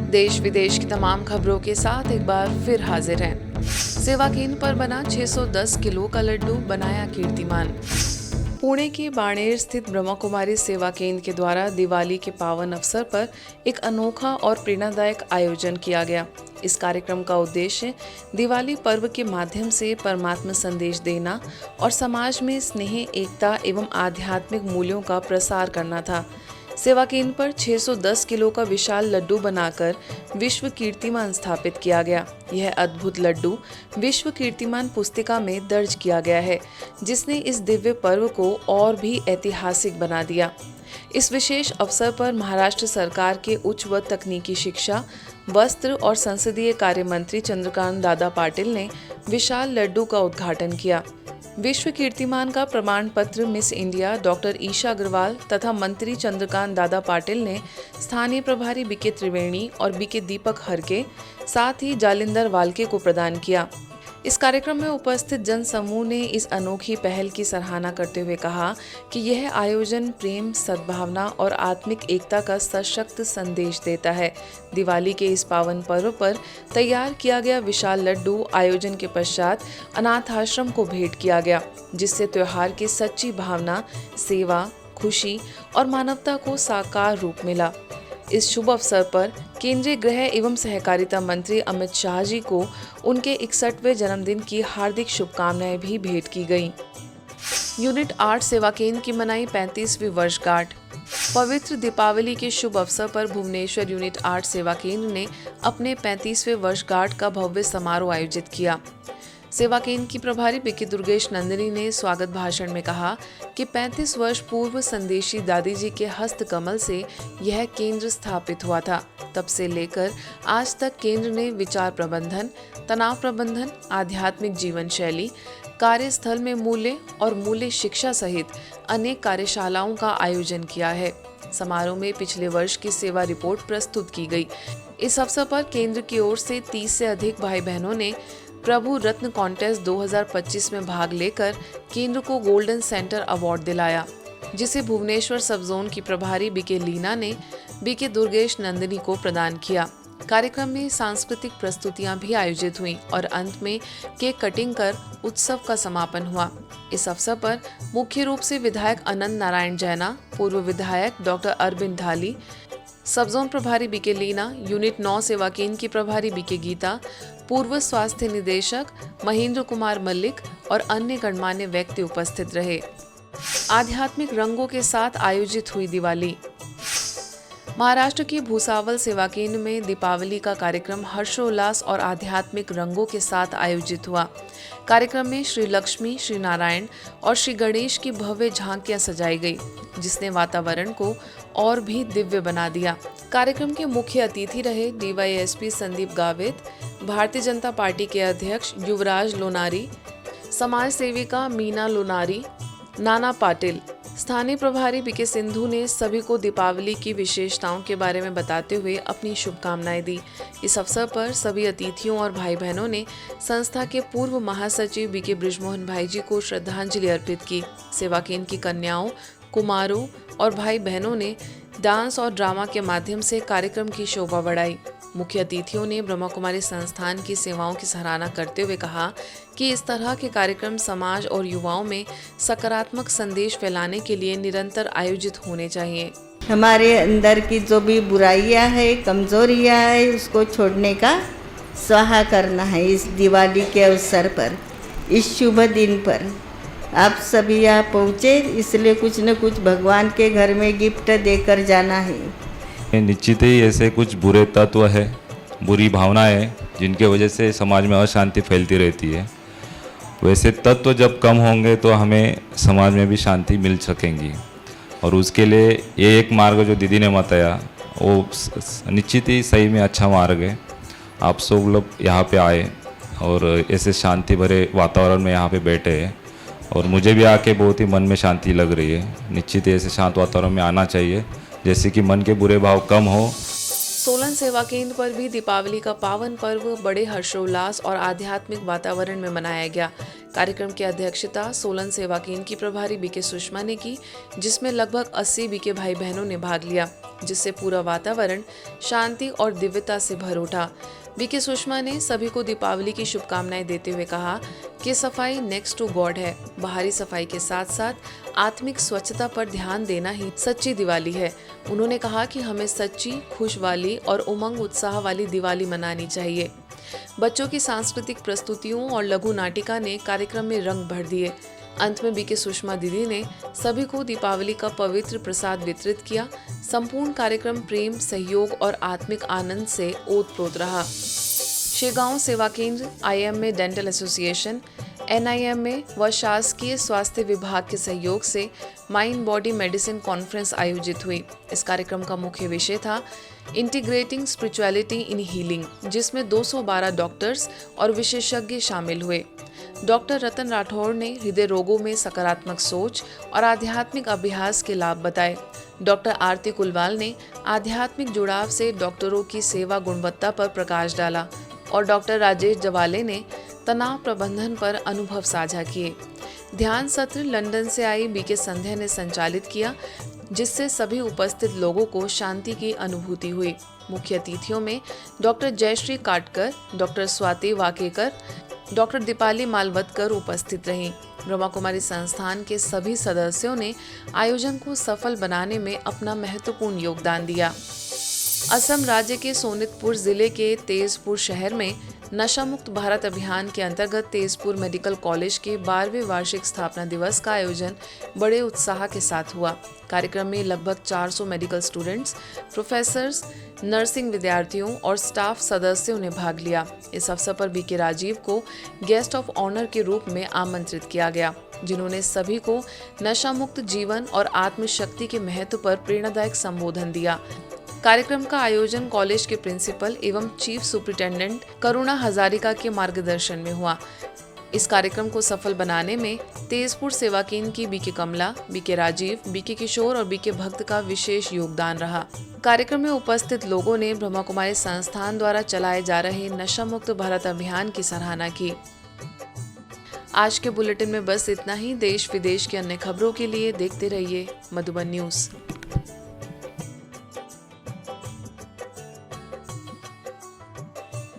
देश विदेश की तमाम खबरों के साथ एक बार फिर हाजिर हैं। सेवा केंद्र पर बना 610 किलो का लड्डू बनाया कीर्तिमान। पुणे के बाणेर स्थित ब्रह्मा कुमारी सेवा केंद्र के द्वारा दिवाली के पावन अवसर पर एक अनोखा और प्रेरणादायक आयोजन किया गया। इस कार्यक्रम का उद्देश्य दिवाली पर्व के माध्यम से परमात्मा संदेश देना और समाज में स्नेह, एकता एवं आध्यात्मिक मूल्यों का प्रसार करना था। सेवा केंद्र पर 610 किलो का विशाल लड्डू बनाकर विश्व कीर्तिमान स्थापित किया गया। यह अद्भुत लड्डू विश्व कीर्तिमान पुस्तिका में दर्ज किया गया है, जिसने इस दिव्य पर्व को और भी ऐतिहासिक बना दिया। इस विशेष अवसर पर महाराष्ट्र सरकार के उच्च व तकनीकी शिक्षा, वस्त्र और संसदीय कार्य मंत्री चंद्रकांत दादा पाटिल ने विशाल लड्डू का उद्घाटन किया। विश्व कीर्तिमान का प्रमाण पत्र Miss India doctor Isha Agarwal तथा मंत्री चंद्रकांत दादा पाटिल ने स्थानीय प्रभारी बीके त्रिवेणी और बीके दीपक हरके, साथ ही जालिंदर वाल्के को प्रदान किया। इस कार्यक्रम में उपस्थित जन समूह ने इस अनोखी पहल की सराहना करते हुए कहा कि यह आयोजन प्रेम, सद्भावना और आत्मिक एकता का सशक्त संदेश देता है। दिवाली के इस पावन पर्व पर तैयार किया गया विशाल लड्डू आयोजन के पश्चात अनाथ आश्रम को भेंट किया गया, जिससे त्योहार की सच्ची भावना, सेवा, खुशी और मानवता को साकार रूप मिला। इस शुभ अवसर पर केंद्रीय गृह एवं सहकारिता मंत्री अमित शाह जी को उनके 61वें जन्मदिन की हार्दिक शुभकामनाएं भी भेंट की गईं। यूनिट 8 सेवा केंद्र की मनाई 35वीं वर्षगांठ। पवित्र दीपावली के शुभ अवसर पर भुवनेश्वर यूनिट 8 सेवा केंद्र ने अपने 35वें वर्षगांठ का भव्य समारोह आयोजित किया। सेवा केंद्र की प्रभारी बीके दुर्गेश नंदिनी ने स्वागत भाषण में कहा कि 35 वर्ष पूर्व संदेशी दादी जी के हस्त कमल से यह केंद्र स्थापित हुआ था। तब से लेकर आज तक केंद्र ने विचार प्रबंधन, तनाव प्रबंधन, आध्यात्मिक जीवन शैली, कार्यस्थल में मूल्य और मूल्य शिक्षा सहित अनेक कार्यशालाओं का आयोजन किया है। समारोह में पिछले वर्ष की सेवा रिपोर्ट प्रस्तुत की गई। इस अवसर पर केंद्र की ओर से 30 से अधिक भाई बहनों ने प्रभु रत्न कॉन्टेस्ट 2025 में भाग लेकर केंद्र को गोल्डन सेंटर अवार्ड दिलाया, जिसे भुवनेश्वर सब जोन की प्रभारी बीके लीना ने बीके दुर्गेश नंदिनी को प्रदान किया। कार्यक्रम में सांस्कृतिक प्रस्तुतियां भी आयोजित हुईं और अंत में केक कटिंग कर उत्सव का समापन हुआ। इस अवसर पर मुख्य रूप से विधायक अनंत नारायण जैना, पूर्व विधायक डॉक्टर अरविंद ढाली, सब जोन प्रभारी बीके लीना, यूनिट 9 सेवा केंद्र की प्रभारी बीके गीता, पूर्व स्वास्थ्य निदेशक महेंद्र कुमार मल्लिक और अन्य गणमान्य व्यक्ति उपस्थित रहे। आध्यात्मिक रंगों के साथ आयोजित हुई दिवाली। महाराष्ट्र के भूसावल सेवा केंद्र में दीपावली का कार्यक्रम हर्षोल्लास और आध्यात्मिक रंगों के साथ आयोजित हुआ। कार्यक्रम में श्री लक्ष्मी, श्री नारायण और श्री गणेश की भव्य झांकियां सजाई गई, जिसने वातावरण को और भी दिव्य बना दिया। कार्यक्रम के मुख्य अतिथि रहे डीवाईएसपी संदीप गावित, भारतीय जनता पार्टी के अध्यक्ष युवराज लोनारी, समाज सेविका मीना लोनारी, नाना पाटिल। स्थानीय प्रभारी बीके सिंधु ने सभी को दीपावली की विशेषताओं के बारे में बताते हुए अपनी शुभकामनाएं दी। इस अवसर पर सभी अतिथियों और भाई बहनों ने संस्था के पूर्व महासचिव बीके बृजमोहन भाई जी को श्रद्धांजलि अर्पित की। सेवा केंद्र की कन्याओं, कुमारों और भाई बहनों ने डांस और ड्रामा के माध्यम से कार्यक्रम की शोभा बढ़ाई। मुख्य अतिथियों ने ब्रह्मा कुमारी संस्थान की सेवाओं की सराहना करते हुए कहा कि इस तरह के कार्यक्रम समाज और युवाओं में सकारात्मक संदेश फैलाने के लिए निरंतर आयोजित होने चाहिए। हमारे अंदर की जो भी बुराइयां है, कमजोरियां है, उसको छोड़ने का स्वाहा करना है। इस दिवाली के अवसर पर, इस शुभ दिन पर आप सभी यहाँ पहुँचे, इसलिए कुछ न कुछ भगवान के घर में गिफ्ट देकर जाना है। निश्चित ही ऐसे कुछ बुरे तत्व है, बुरी भावनाएं है, जिनके वजह से समाज में अशांति फैलती रहती है। वैसे तत्व जब कम होंगे तो हमें समाज में भी शांति मिल सकेंगी, और उसके लिए ये एक मार्ग जो दीदी ने बताया वो निश्चित ही सही में अच्छा मार्ग है। आप सब लोग यहाँ पे आए और ऐसे शांति भरे वातावरण में यहाँ पे बैठे हैं, और मुझे भी आके बहुत ही मन में शांति लग रही है। निश्चित ही ऐसे शांत वातावरण में आना चाहिए, जैसे कि मन के बुरे भाव कम हो। सोलन सेवा केंद्र पर भी दीपावली का पावन पर्व बड़े हर्षोल्लास और आध्यात्मिक वातावरण में मनाया गया। कार्यक्रम की अध्यक्षता सोलन सेवा केंद्र की प्रभारी बीके सुषमा ने की, जिसमें लगभग 80 बीके भाई बहनों ने भाग लिया, जिससे पूरा वातावरण शांति और दिव्यता से भर उठा। बीके सुषमा ने सभी को दीपावली की शुभकामनाएं देते हुए कहा कि सफाई नेक्स्ट टू गॉड है। बाहरी सफाई के साथ साथ आत्मिक स्वच्छता पर ध्यान देना ही सच्ची दिवाली है। उन्होंने कहा कि हमें सच्ची, खुश वाली और उमंग उत्साह वाली दिवाली मनानी चाहिए। बच्चों की सांस्कृतिक प्रस्तुतियों और लघु नाटिका ने कार्यक्रम में रंग भर दिए। अंत में बीके सुषमा दीदी ने सभी को दीपावली का पवित्र प्रसाद वितरित किया। संपूर्ण कार्यक्रम प्रेम, सहयोग और आत्मिक आनंद से ओतप्रोत रहा। शेगांव सेवा केंद्र, IMA डेंटल एसोसिएशन, NIMA व शासकीय स्वास्थ्य विभाग के सहयोग से माइंड बॉडी मेडिसिन कॉन्फ्रेंस आयोजित हुई। इस कार्यक्रम का मुख्य विषय था इंटीग्रेटिंग स्पिरिचुअलिटी इन हीलिंग, जिसमें 212 डॉक्टर्स और विशेषज्ञ शामिल हुए। डॉक्टर रतन राठौड़ ने हृदय रोगों में सकारात्मक सोच और आध्यात्मिक अभ्यास के लाभ बताए। डॉक्टर आरती कुलवाल ने आध्यात्मिक जुड़ाव से डॉक्टरों की सेवा गुणवत्ता पर प्रकाश डाला और डॉक्टर राजेश जवाले ने तनाव प्रबंधन पर अनुभव साझा किए। ध्यान सत्र लंदन से आई बीके संध्या ने संचालित किया, जिससे सभी उपस्थित लोगों को शांति की अनुभूति हुई। मुख्य अतिथियों में डॉक्टर जयश्री काटकर, डॉक्टर स्वाति वाकेकर, डॉक्टर दीपाली मालवतकर उपस्थित रहीं। ब्रह्मा कुमारी संस्थान के सभी सदस्यों ने आयोजन को सफल बनाने में अपना महत्वपूर्ण योगदान दिया। असम राज्य के सोनितपुर जिले के तेजपुर शहर में नशा मुक्त भारत अभियान के अंतर्गत तेजपुर मेडिकल कॉलेज के 12वें वार्षिक स्थापना दिवस का आयोजन बड़े उत्साह के साथ हुआ। कार्यक्रम में लगभग 400 मेडिकल स्टूडेंट्स, प्रोफेसर्स, नर्सिंग विद्यार्थियों और स्टाफ सदस्यों ने भाग लिया। इस अवसर पर बीके राजीव को गेस्ट ऑफ ऑनर के रूप में आमंत्रित किया गया, जिन्होंने सभी को नशा मुक्त जीवन और आत्मशक्ति के महत्व पर प्रेरणादायक संबोधन दिया। कार्यक्रम का आयोजन कॉलेज के प्रिंसिपल एवं चीफ सुपरिटेंडेंट करुणा हजारिका के मार्गदर्शन में हुआ। इस कार्यक्रम को सफल बनाने में तेजपुर सेवा केंद्र की बीके कमला, बीके राजीव, बीके किशोर और बीके भक्त का विशेष योगदान रहा। कार्यक्रम में उपस्थित लोगों ने ब्रह्मा कुमारी संस्थान द्वारा चलाए जा रहे नशा मुक्त भारत अभियान की सराहना की। आज के बुलेटिन में बस इतना ही। देश विदेश की अन्य खबरों के लिए देखते रहिए मधुबन न्यूज।